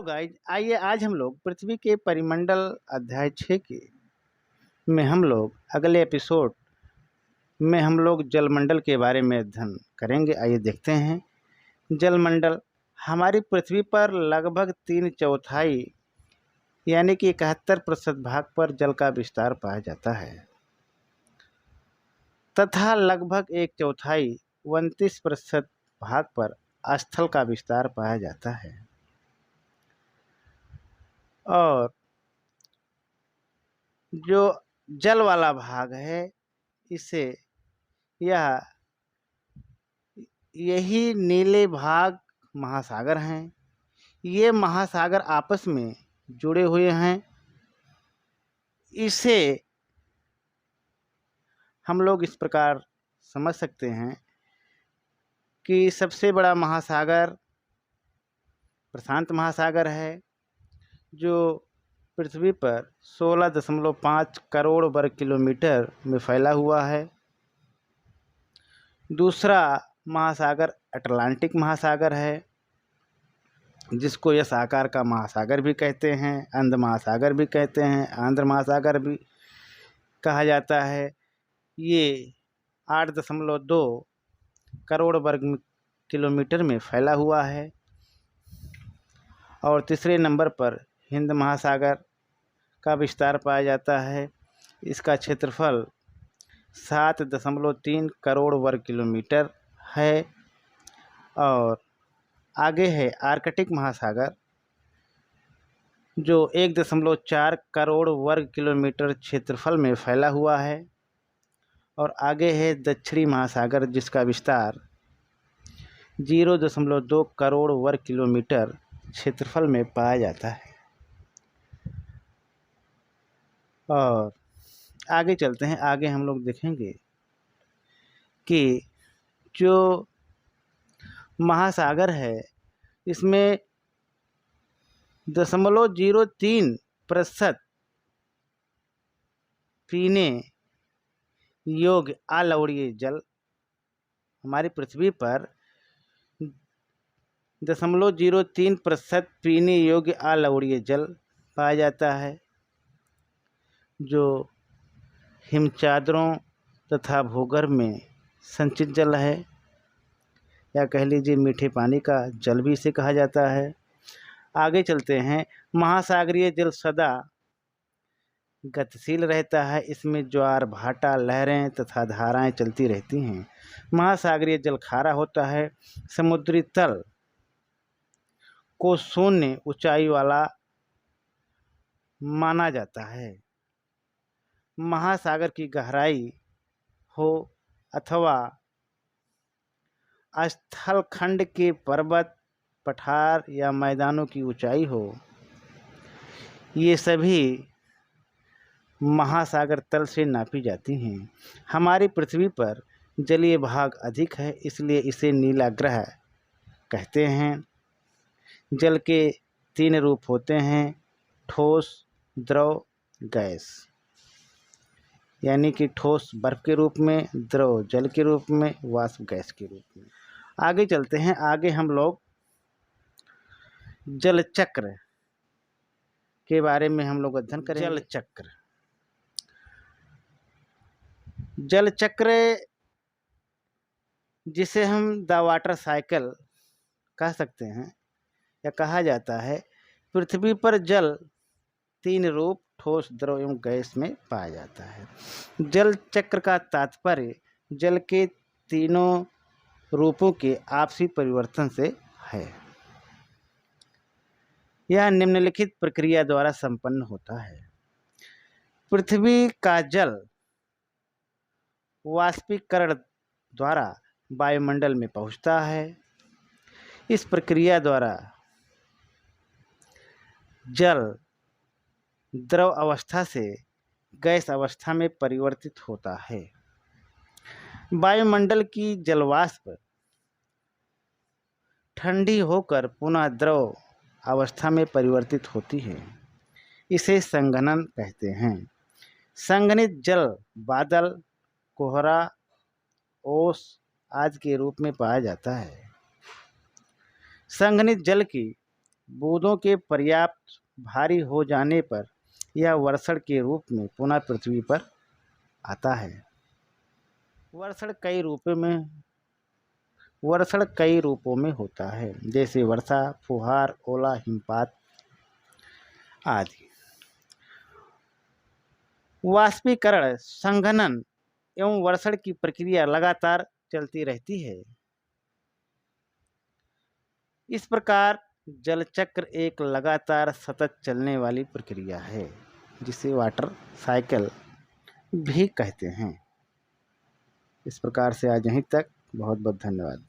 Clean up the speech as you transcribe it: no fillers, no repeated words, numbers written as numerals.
Guys, आइए आज हम लोग पृथ्वी के परिमंडल अध्याय 6 के में हम लोग अगले एपिसोड में हम लोग जलमंडल के बारे में अध्ययन करेंगे। आइए देखते हैं। जलमंडल हमारी पृथ्वी पर लगभग 3/4 यानी कि 71% भाग पर जल का विस्तार पाया जाता है तथा लगभग 1/4 29% भाग पर स्थल का विस्तार पाया जाता है। और जो जल वाला भाग है इसे यही नीले भाग महासागर हैं। ये महासागर आपस में जुड़े हुए हैं। इसे हम लोग इस प्रकार समझ सकते हैं कि सबसे बड़ा महासागर प्रशांत महासागर है, जो पृथ्वी पर 16.5 करोड़ वर्ग किलोमीटर में फैला हुआ है। दूसरा महासागर अटलांटिक महासागर है, जिसको यस आकार का महासागर भी कहते हैं, अंध महासागर भी कहते हैं, आंध्र महासागर भी कहा जाता है। ये 8.2 करोड़ वर्ग किलोमीटर में फैला हुआ है। और तीसरे नंबर पर हिंद महासागर का विस्तार पाया जाता है। इसका क्षेत्रफल 7.3 करोड़ वर्ग किलोमीटर है। और आगे है आर्कटिक महासागर, जो 1.4 करोड़ वर्ग किलोमीटर क्षेत्रफल में फैला हुआ है। और आगे है दक्षिणी महासागर, जिसका विस्तार 0.2 करोड़ वर्ग किलोमीटर क्षेत्रफल में पाया जाता है। और आगे चलते हैं। आगे हम लोग देखेंगे कि जो महासागर है इसमें 0.03% पीने योग्य अलवणीय जल हमारी पृथ्वी पर 0.03% पीने योग्य अलवणीय जल पाया जाता है, जो हिमचादरों तथा भूगर्भ में संचित जल है, या कह लीजिए मीठे पानी का जल भी इसे कहा जाता है। आगे चलते हैं। महासागरीय जल सदा गतिशील रहता है। इसमें ज्वार भाटा, लहरें तथा धाराएं चलती रहती हैं। महासागरीय जल खारा होता है। समुद्री तल को शून्य ऊंचाई वाला माना जाता है। महासागर की गहराई हो अथवा स्थलखंड के पर्वत, पठार या मैदानों की ऊंचाई हो, ये सभी महासागर तल से नापी जाती हैं। हमारी पृथ्वी पर जलीय भाग अधिक है, इसलिए इसे नीला ग्रह कहते हैं। जल के 3 रूप होते हैं: ठोस, द्रव, गैस। यानी कि ठोस बर्फ के रूप में, द्रव जल के रूप में, वाष्प गैस के रूप में। आगे चलते हैं। आगे हम लोग जल चक्र के बारे में हम लोग अध्ययन करेंगे। जल चक्र जिसे हम द वाटर साइकिल कह सकते हैं या कहा जाता है। पृथ्वी पर जल 3 रूप ठोस, द्रव एवं गैस में पाया जाता है। जल चक्र का तात्पर्य जल के तीनों रूपों के आपसी परिवर्तन से है। यह निम्नलिखित प्रक्रिया द्वारा संपन्न होता है। पृथ्वी का जल वाष्पीकरण द्वारा वायुमंडल में पहुंचता है। इस प्रक्रिया द्वारा जल द्रव अवस्था से गैस अवस्था में परिवर्तित होता है। वायुमंडल की जलवाष्प ठंडी होकर पुनः द्रव अवस्था में परिवर्तित होती है। इसे संघनन कहते हैं। संघनित जल बादल, कोहरा, ओस आदि के रूप में पाया जाता है। संघनित जल की बूंदों के पर्याप्त भारी हो जाने पर यह वर्षण के रूप में पुनः पृथ्वी पर आता है। वर्षण कई रूपों में होता है, जैसे वर्षा, फुहार, ओला, हिमपात आदि। वाष्पीकरण, संघनन एवं वर्षण की प्रक्रिया लगातार चलती रहती है। इस प्रकार जल चक्र एक लगातार सतत चलने वाली प्रक्रिया है, जिसे वाटर साइकिल भी कहते हैं। इस प्रकार से आज यहीं तक। बहुत बहुत धन्यवाद।